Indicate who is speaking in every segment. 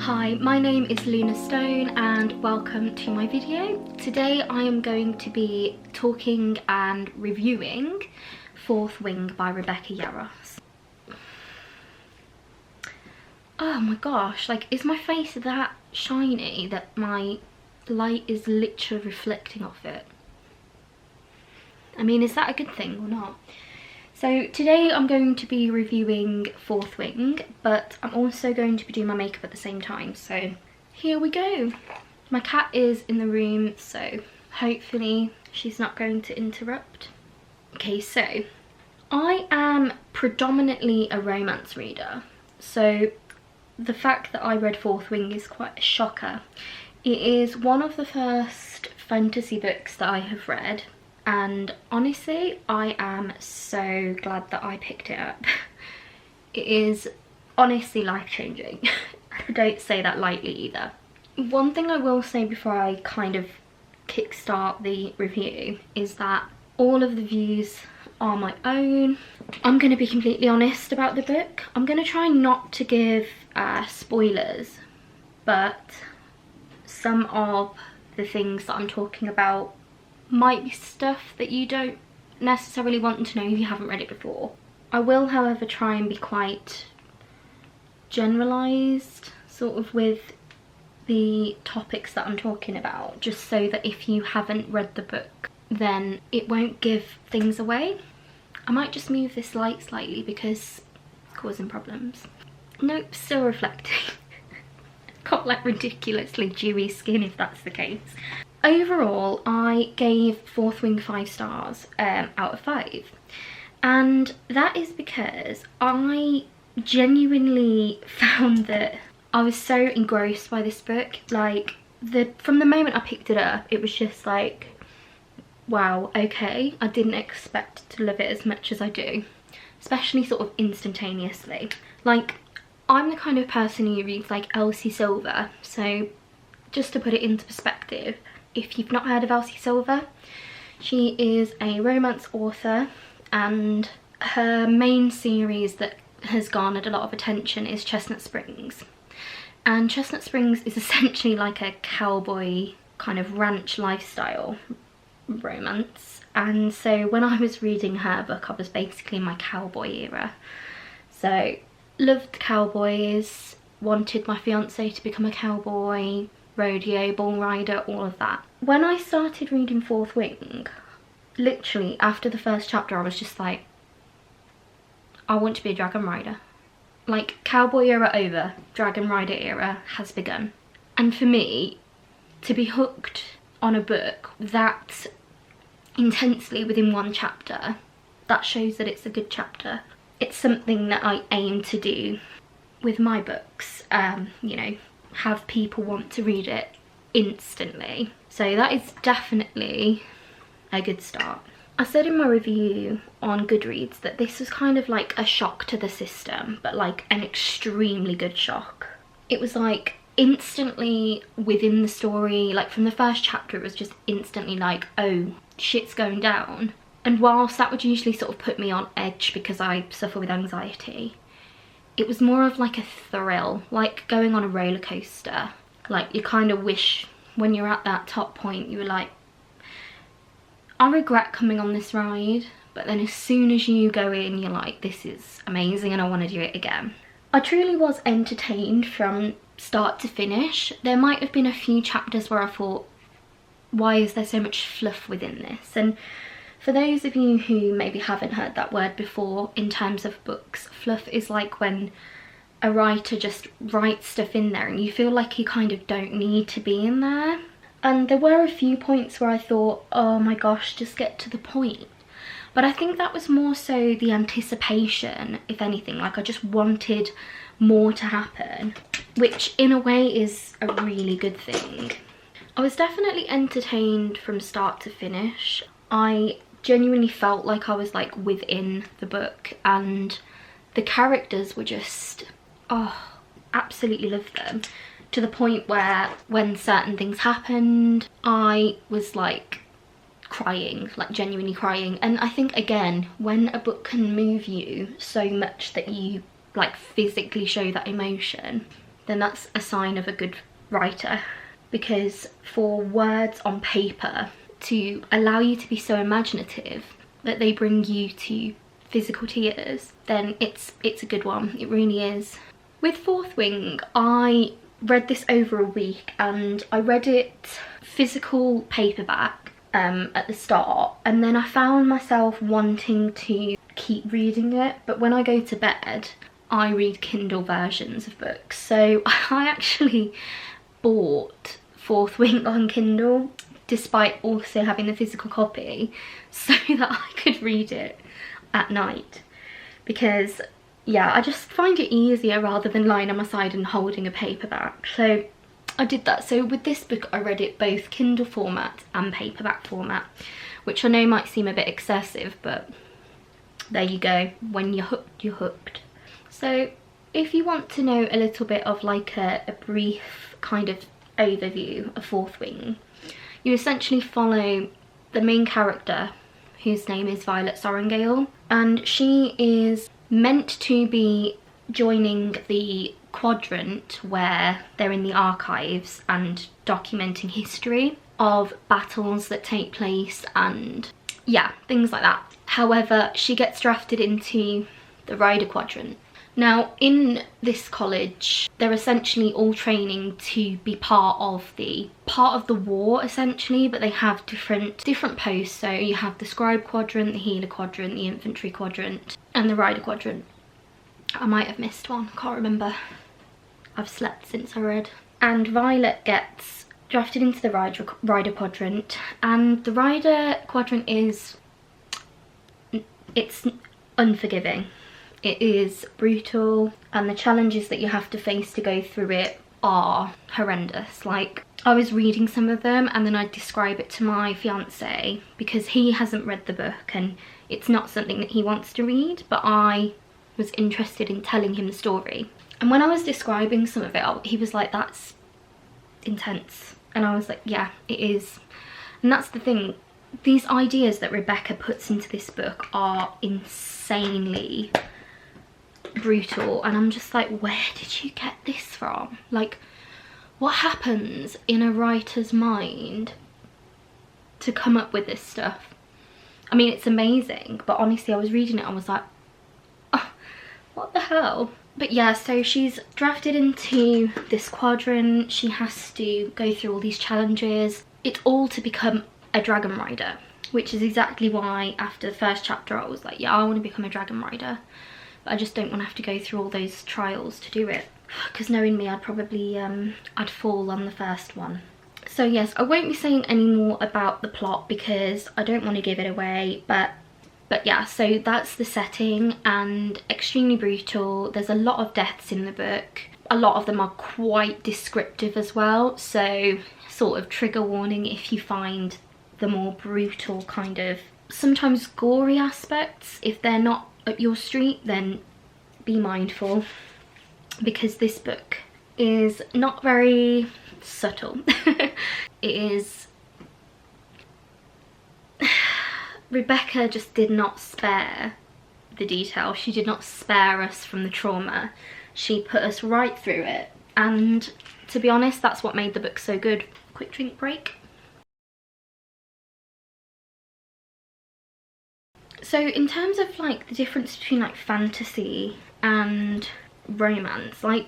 Speaker 1: Hi, my name is Louna Stone and welcome to my video. Today I am going to be talking and reviewing Fourth Wing by Rebecca Yarros. Oh my gosh, like, is my face that shiny that my light is literally reflecting off it? I mean, is that a good thing or not? So today I'm going to be reviewing Fourth Wing, but I'm also going to be doing my makeup at the same time, so here we go. My cat is in the room, so hopefully she's not going to interrupt. Okay, so I am predominantly a romance reader, so the fact that I read Fourth Wing is quite a shocker. It is one of the first fantasy books that I have read, and honestly I am so glad that I picked it up. It is honestly life-changing. I don't say that lightly either. One thing I will say before I kind of kickstart the review is that all of the views are my own. I'm going to be completely honest about the book. I'm going to try not to give spoilers, but some of the things that I'm talking about might be stuff that you don't necessarily want to know if you haven't read it before. I will, however, try and be quite generalised sort of with the topics that I'm talking about, just so that if you haven't read the book then it won't give things away. I might just move this light slightly because it's causing problems. Nope, still reflecting. Got like ridiculously dewy skin if that's the case. Overall, I gave Fourth Wing 5 stars out of 5, and that is because I genuinely found that I was so engrossed by this book. Like, from the moment I picked it up, it was just like, wow, okay, I didn't expect to love it as much as I do, especially sort of instantaneously. Like, I'm the kind of person who reads like Elsie Silver, so just to put it into perspective, if you've not heard of Elsie Silver, she is a romance author, and her main series that has garnered a lot of attention is Chestnut Springs. And Chestnut Springs is essentially like a cowboy kind of ranch lifestyle romance, and so when I was reading her book I was basically in my cowboy era. So loved cowboys, wanted my fiance to become a cowboy, rodeo, bull rider, all of that. When I started reading Fourth Wing, literally after the first chapter I was just like, I want to be a dragon rider. Like, cowboy era over, dragon rider era has begun. And for me, to be hooked on a book that intensely within one chapter, that shows that it's a good chapter. It's something that I aim to do with my books, you know, have people want to read it instantly. So that is definitely a good start. I said in my review on Goodreads that this was kind of like a shock to the system, but like an extremely good shock. It was like instantly within the story, like from the first chapter it was just instantly like, oh, shit's going down. And whilst that would usually sort of put me on edge because I suffer with anxiety, it was more of like a thrill, like going on a roller coaster. Like, you kind of wish when you're at that top point you were like, I regret coming on this ride, but then as soon as you go in you're like, this is amazing and I want to do it again. I truly was entertained from start to finish. There might have been a few chapters where I thought, why is there so much fluff within this? And for those of you who maybe haven't heard that word before in terms of books, fluff is like when a writer just writes stuff in there and you feel like you kind of don't need to be in there. And there were a few points where I thought, oh my gosh, just get to the point. But I think that was more so the anticipation, if anything. Like, I just wanted more to happen, which in a way is a really good thing. I was definitely entertained from start to finish. I genuinely felt like I was like within the book, and the characters were just, oh, absolutely loved them, to the point where when certain things happened I was like crying, like genuinely crying. And I think, again, when a book can move you so much that you like physically show that emotion, then that's a sign of a good writer. Because for words on paper to allow you to be so imaginative that they bring you to physical tears, then it's a good one. It really is. With Fourth Wing, I read this over a week, and I read it physical paperback at the start, and then I found myself wanting to keep reading it, but when I go to bed I read Kindle versions of books. So I actually bought Fourth Wing on Kindle despite also having the physical copy, so that I could read it at night, because yeah, I just find it easier rather than lying on my side and holding a paperback. So I did that. So with this book I read it both Kindle format and paperback format, which I know might seem a bit excessive, but there you go. When you're hooked, you're hooked. So if you want to know a little bit of like a brief kind of overview of Fourth Wing, you essentially follow the main character, whose name is Violet Sorrengail, and she is meant to be joining the quadrant where they're in the archives and documenting history of battles that take place and yeah, things like that. However, she gets drafted into the Rider Quadrant. Now, in this college, they're essentially all training to be part of the war, essentially, but they have different posts. So you have the Scribe Quadrant, the Healer Quadrant, the Infantry Quadrant, and the Rider Quadrant. I might have missed one, can't remember. I've slept since I read. And Violet gets drafted into the Rider Quadrant, and the Rider Quadrant it's unforgiving. It is brutal, and the challenges that you have to face to go through it are horrendous. Like, I was reading some of them and then I'd describe it to my fiance because he hasn't read the book and it's not something that he wants to read, but I was interested in telling him the story. And when I was describing some of it, he was like, that's intense. And I was like, yeah, it is. And that's the thing. These ideas that Rebecca puts into this book are insanely brutal, and I'm just like, where did you get this from? Like, what happens in a writer's mind to come up with this stuff? I mean, it's amazing, but honestly, I was reading it, I was like, oh, what the hell? But yeah, so she's drafted into this quadrant. She has to go through all these challenges. It's all to become a dragon rider, which is exactly why after the first chapter I was like, yeah, I want to become a dragon rider, but I just don't want to have to go through all those trials to do it, because knowing me, I'd probably I'd fall on the first one. So yes, I won't be saying any more about the plot because I don't want to give it away, but yeah, so that's the setting, and extremely brutal. There's a lot of deaths in the book. A lot of them are quite descriptive as well, so sort of trigger warning if you find the more brutal kind of, sometimes gory aspects. If they're not up your street, then be mindful, because this book is not very subtle. It is... Rebecca just did not spare the detail. She did not spare us from the trauma. She put us right through it, and to be honest, that's what made the book so good. Quick drink break. So in terms of like the difference between like fantasy and romance, like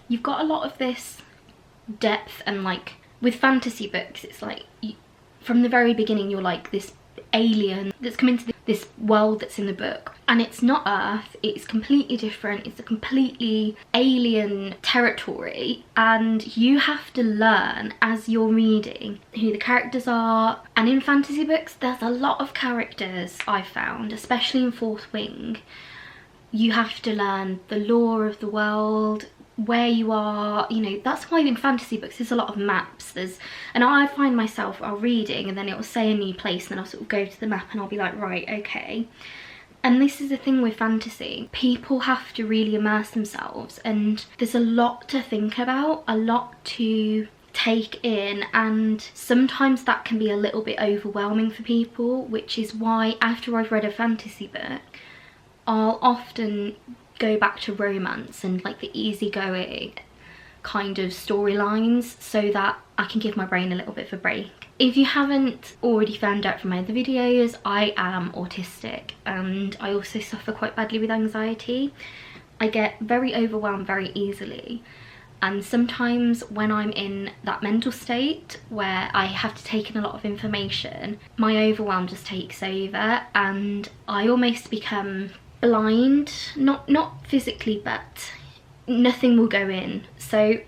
Speaker 1: you've got a lot of this depth, and like with fantasy books it's like from the very beginning you're like this alien that's come into this world that's in the book, and it's not Earth, it's completely different, it's a completely alien territory, and you have to learn as you're reading who the characters are. And in fantasy books there's a lot of characters, I've found, especially in Fourth Wing. You have to learn the lore of the world, where you are, you know. That's why in fantasy books there's a lot of maps. And I find myself, I'll reading and then it'll say a new place, and then I'll sort of go to the map and I'll be like, right, okay. And this is the thing with fantasy, people have to really immerse themselves, and there's a lot to think about, a lot to take in, and sometimes that can be a little bit overwhelming for people, which is why after I've read a fantasy book I'll often go back to romance and like the easygoing kind of storylines so that I can give my brain a little bit of a break. If you haven't already found out from my other videos, I am autistic and I also suffer quite badly with anxiety. I get very overwhelmed very easily, and sometimes when I'm in that mental state where I have to take in a lot of information, my overwhelm just takes over and I almost become blind, not physically, but nothing will go in. So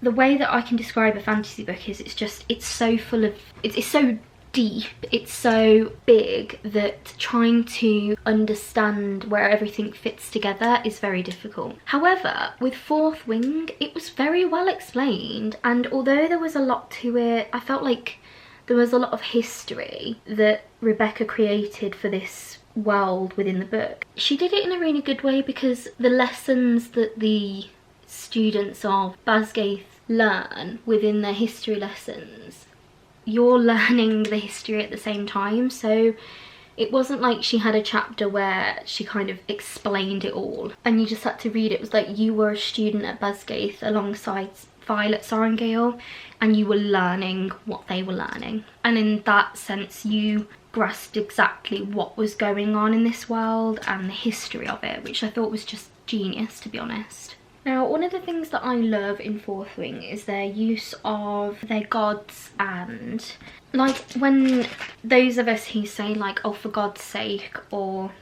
Speaker 1: the way that I can describe a fantasy book is it's so full of, it's so deep, it's so big that trying to understand where everything fits together is very difficult. However, with Fourth Wing, it was very well explained, and although there was a lot to it, I felt like there was a lot of history that Rebecca created for this world within the book. She did it in a really good way, because the lessons that the students of Basgaith learn within their history lessons, you're learning the history at the same time. So it wasn't like she had a chapter where she kind of explained it all and you just had to read it. It was like you were a student at Basgaith alongside Violet Sorrengail and you were learning what they were learning, and in that sense you grasped exactly what was going on in this world and the history of it, which I thought was just genius, to be honest. Now, one of the things that I love in Fourth Wing is their use of their gods, and like when those of us who say like, oh, for God's sake, or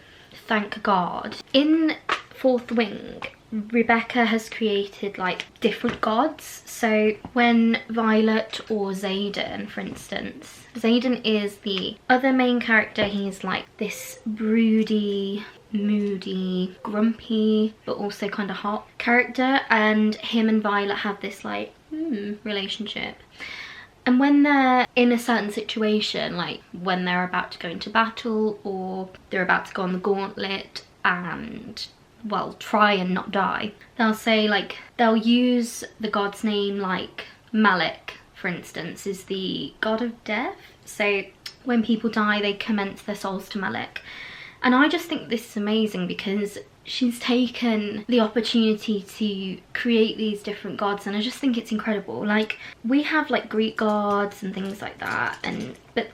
Speaker 1: thank God, in Fourth Wing Rebecca has created like different gods. So when Violet or Xaden, for instance, Xaden is the other main character, he's like this broody, moody, grumpy, but also kind of hot character, and him and Violet have this like relationship. And when they're in a certain situation, like when they're about to go into battle or they're about to go on the gauntlet and, well, try and not die, they'll say like, they'll use the god's name, like Malik, for instance, is the god of death. So when people die, they commence their souls to Malik. And I just think this is amazing because she's taken the opportunity to create these different gods, and I just think it's incredible. Like, we have like Greek gods and things like that, but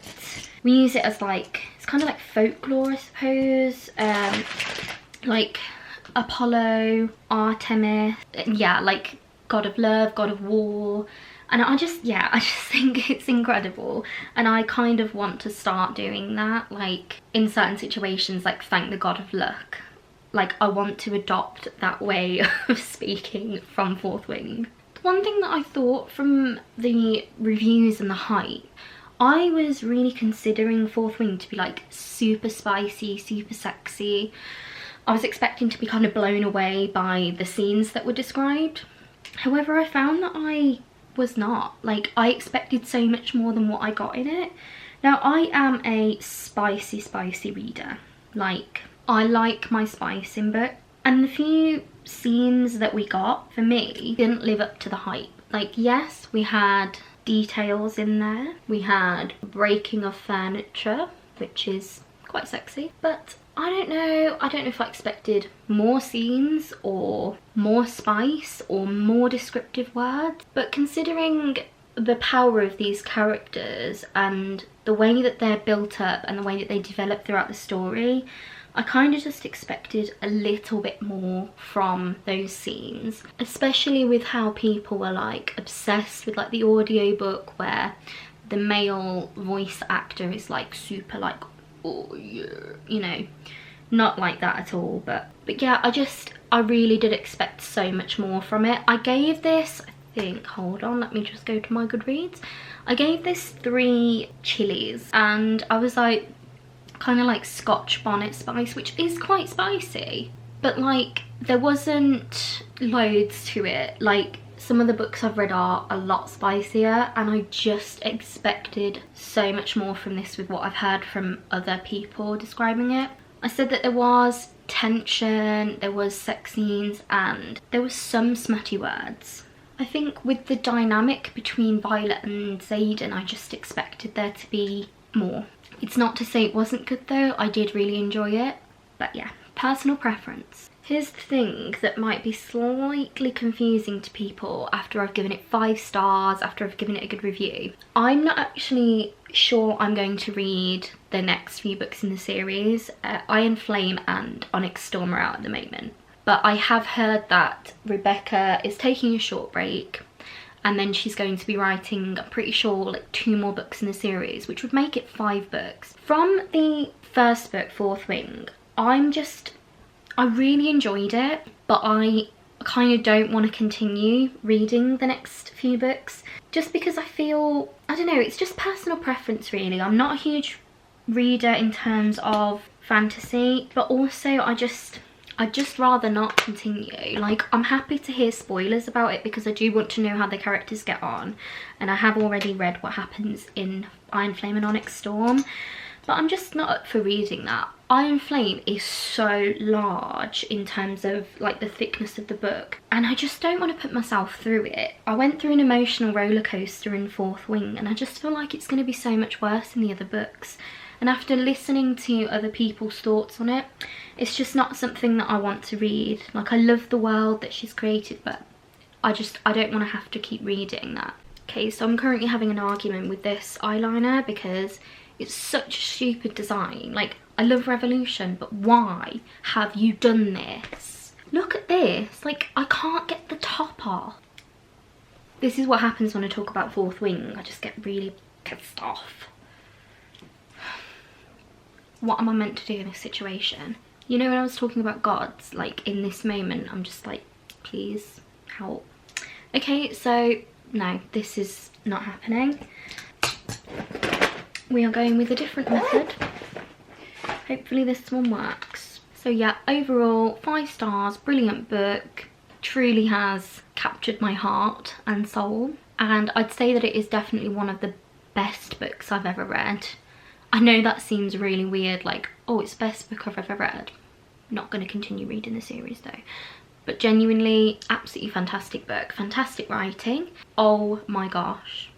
Speaker 1: we use it as like, it's kind of like folklore, I suppose. Like Apollo, Artemis, yeah, like god of love, god of war. And I just think it's incredible, and I kind of want to start doing that, like in certain situations, like thank the god of luck. Like, I want to adopt that way of speaking from Fourth Wing. One thing that I thought from the reviews and the hype, I was really considering Fourth Wing to be like super spicy, super sexy. I was expecting to be kind of blown away by the scenes that were described. However, I found that I was not. Like, I expected so much more than what I got in it. Now, I am a spicy reader. Like, I like my spice in books, and the few scenes that we got, for me, didn't live up to the hype. Like, yes, we had details in there. We had breaking of furniture, which is quite sexy, but I don't know if I expected more scenes or more spice or more descriptive words. But considering the power of these characters and the way that they're built up and the way that they develop throughout the story, I kind of just expected a little bit more from those scenes, especially with how people were like obsessed with like the audiobook where the male voice actor is like super like, oh yeah, you know, not like that at all. But yeah, I really did expect so much more from it. I gave this, I think, hold on, let me just go to my Goodreads. I gave this 3 chilies, and I was like, kind of like Scotch bonnet spice, which is quite spicy, but like there wasn't loads to it. Like, some of the books I've read are a lot spicier, and I just expected so much more from this with what I've heard from other people describing it. I said that there was tension, there was sex scenes, and there was some smutty words. I think with the dynamic between Violet and Xaden, I just expected there to be more. It's not to say it wasn't good though, I did really enjoy it, but yeah, personal preference. Here's the thing that might be slightly confusing to people after I've given it 5 stars, after I've given it a good review. I'm not actually sure I'm going to read the next few books in the series. Iron Flame and Onyx Storm are out at the moment. But I have heard that Rebecca is taking a short break and then she's going to be writing, I'm pretty sure, like 2 more books in the series, which would make it 5 books. From the first book, Fourth Wing, I really enjoyed it, but I kind of don't want to continue reading the next few books just because I feel, I don't know, it's just personal preference really. I'm not a huge reader in terms of fantasy, but also I'd just rather not continue. Like, I'm happy to hear spoilers about it because I do want to know how the characters get on, and I have already read what happens in Iron Flame and Onyx Storm, but I'm just not up for reading that. Iron Flame is so large in terms of like the thickness of the book, and I just don't want to put myself through it. I went through an emotional roller coaster in Fourth Wing, and I just feel like it's going to be so much worse in the other books. And after listening to other people's thoughts on it, it's just not something that I want to read. Like, I love the world that she's created, but I don't want to have to keep reading that. Okay, so I'm currently having an argument with this eyeliner because it's such a stupid design. Like, I love Revolution, but why have you done this? Look at this. Like, I can't get the top off. This is what happens when I talk about Fourth Wing. I just get really pissed off. What am I meant to do in this situation? You know, when I was talking about gods, like in this moment, I'm just like, please help. Okay, so no, this is not happening. We are going with a different method. Hopefully this one works. So yeah, overall 5 stars, brilliant book. Truly has captured my heart and soul. And I'd say that it is definitely one of the best books I've ever read. I know that seems really weird, like, oh, it's the best book I've ever read. Not going to continue reading the series though. But genuinely, absolutely fantastic book. Fantastic writing. Oh my gosh.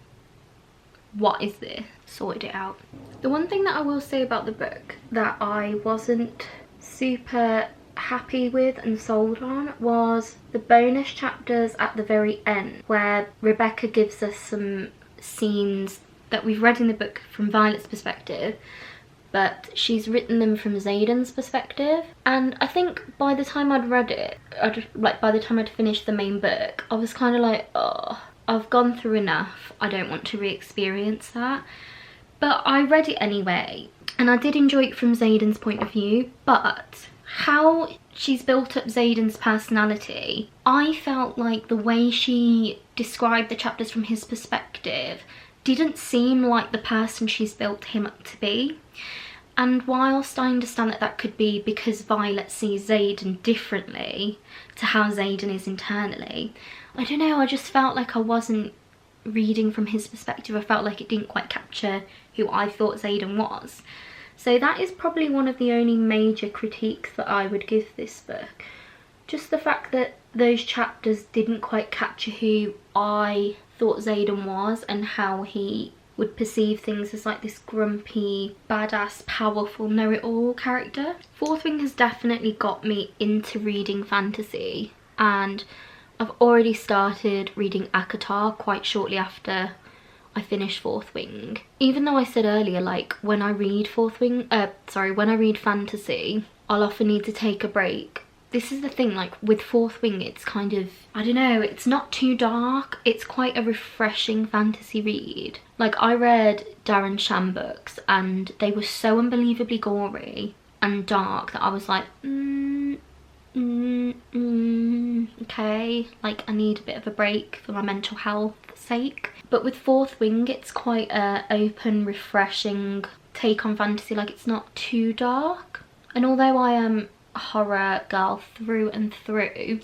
Speaker 1: What is this? Sorted it out. The one thing that I will say about the book that I wasn't super happy with and sold on was the bonus chapters at the very end, where Rebecca gives us some scenes that we've read in the book from Violet's perspective, but she's written them from Xaden's perspective. And I think by the time I'd read it, by the time I'd finished the main book, I was kind of like, oh, I've gone through enough. I don't want to re-experience that. But I read it anyway, and I did enjoy it from Xaden's point of view, but how she's built up Xaden's personality, I felt like the way she described the chapters from his perspective didn't seem like the person she's built him up to be. And whilst I understand that that could be because Violet sees Xaden differently to how Xaden is internally, I don't know, I just felt like I wasn't reading from his perspective. I felt like it didn't quite capture who I thought Xaden was. So that is probably one of the only major critiques that I would give this book. Just the fact that those chapters didn't quite capture who I thought Xaden was and how he would perceive things as like this grumpy, badass, powerful, know-it-all character. Fourth Wing has definitely got me into reading fantasy, and I've already started reading ACOTAR quite shortly after I finished Fourth Wing. Even though I said earlier, like, when I read when I read fantasy, I'll often need to take a break. This is the thing, like with Fourth Wing, it's kind of, I don't know, it's not too dark. It's quite a refreshing fantasy read. Like, I read Darren Shan books and they were so unbelievably gory and dark that I was like, okay, like I need a bit of a break for my mental health sake. But with Fourth Wing, it's quite a open, refreshing take on fantasy. Like, it's not too dark. And although I am a horror girl through and through,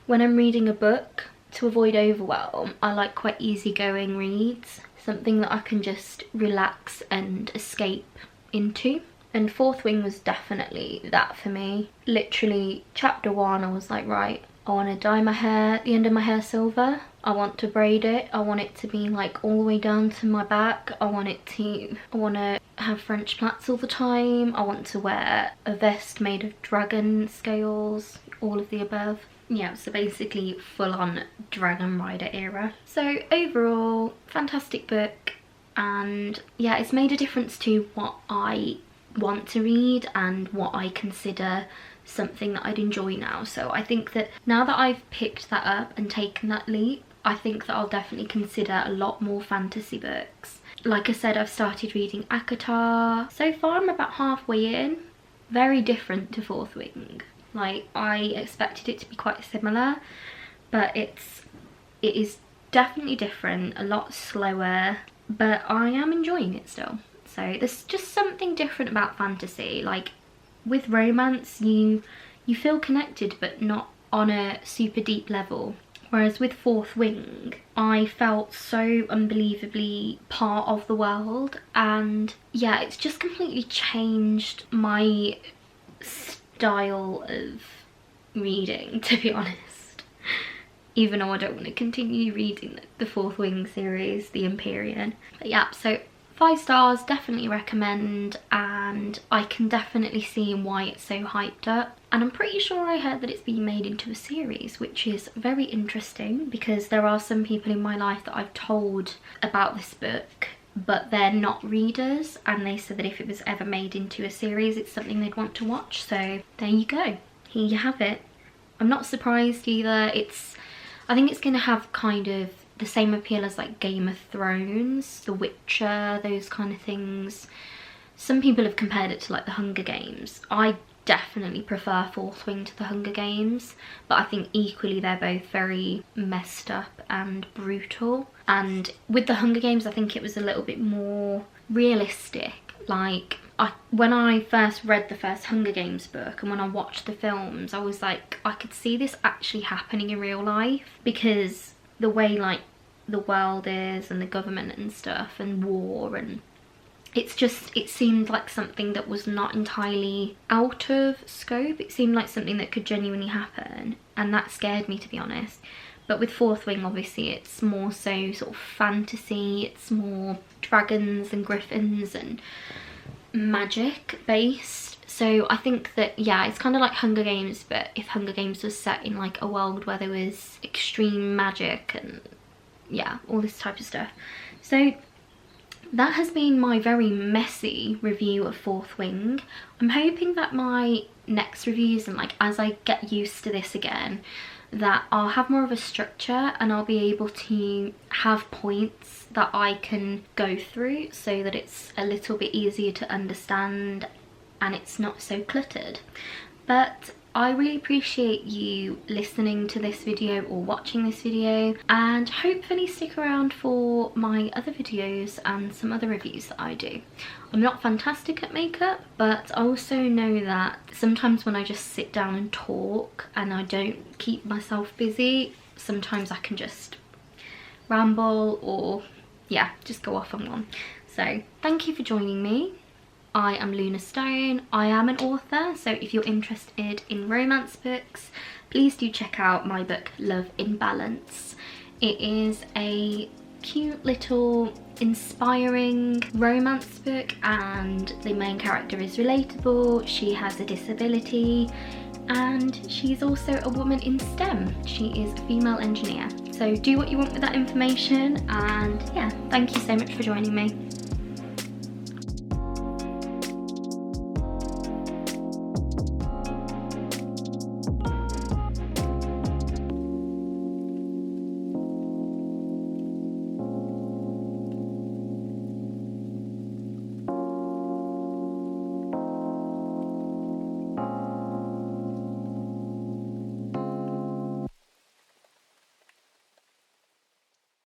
Speaker 1: when I'm reading a book, to avoid overwhelm, I like quite easygoing reads, something that I can just relax and escape into. And Fourth Wing was definitely that for me. Literally, chapter 1, I was like, right, I want to dye my hair, the end of my hair silver. I want to braid it. I want it to be like all the way down to my back. I want to have French plaits all the time. I want to wear a vest made of dragon scales, all of the above. Yeah, so basically full on Dragon Rider era. So overall, fantastic book. And yeah, it's made a difference to what I want to read and what I consider something that I'd enjoy now. So I think that now that I've picked that up and taken that leap, I think that I'll definitely consider a lot more fantasy books. Like I said, I've started reading ACOTAR. So far I'm about halfway in. Very different to Fourth Wing. Like, I expected it to be quite similar, but it is definitely different, a lot slower, but I am enjoying it still. So there's just something different about fantasy. Like, with romance, you feel connected, but not on a super deep level. Whereas with Fourth Wing, I felt so unbelievably part of the world, and yeah, it's just completely changed my style of reading, to be honest. Even though I don't want to continue reading the Fourth Wing series, the Empyrean. But yeah, so 5 stars, definitely recommend, and I can definitely see why it's so hyped up. And I'm pretty sure I heard that it's being made into a series, which is very interesting because there are some people in my life that I've told about this book, but they're not readers, and they said that if it was ever made into a series, it's something they'd want to watch. So there you go, here you have it. I'm not surprised either. I think it's going to have kind of the same appeal as like Game of Thrones, The Witcher, those kind of things. Some people have compared it to like the Hunger Games. I definitely prefer Fourth Wing to the Hunger Games, but I think equally they're both very messed up and brutal. And with the Hunger Games, I think it was a little bit more realistic. Like, when I first read the first Hunger Games book and when I watched the films, I was like, I could see this actually happening in real life, because the way like the world is and the government and stuff and war, and it seemed like something that was not entirely out of scope. It seemed like something that could genuinely happen, and that scared me, to be honest. But with Fourth Wing, obviously it's more so sort of fantasy, it's more dragons and griffins and magic based. So I think that, yeah, it's kind of like Hunger Games, but if Hunger Games was set in like a world where there was extreme magic and yeah, all this type of stuff. So that has been my very messy review of Fourth Wing. I'm hoping that my next reviews, and like as I get used to this again, that I'll have more of a structure and I'll be able to have points that I can go through so that it's a little bit easier to understand and it's not so cluttered. But I really appreciate you listening to this video or watching this video, and hopefully stick around for my other videos and some other reviews that I do. I'm not fantastic at makeup, but I also know that sometimes when I just sit down and talk and I don't keep myself busy, sometimes I can just ramble or yeah, just go off on one. So thank you for joining me. I am Louna Stone. I am an author, so if you're interested in romance books, please do check out my book Love in Balance. It is a cute little inspiring romance book, and the main character is relatable. She has a disability and she's also a woman in STEM. She is a female engineer. So do what you want with that information, and yeah, thank you so much for joining me.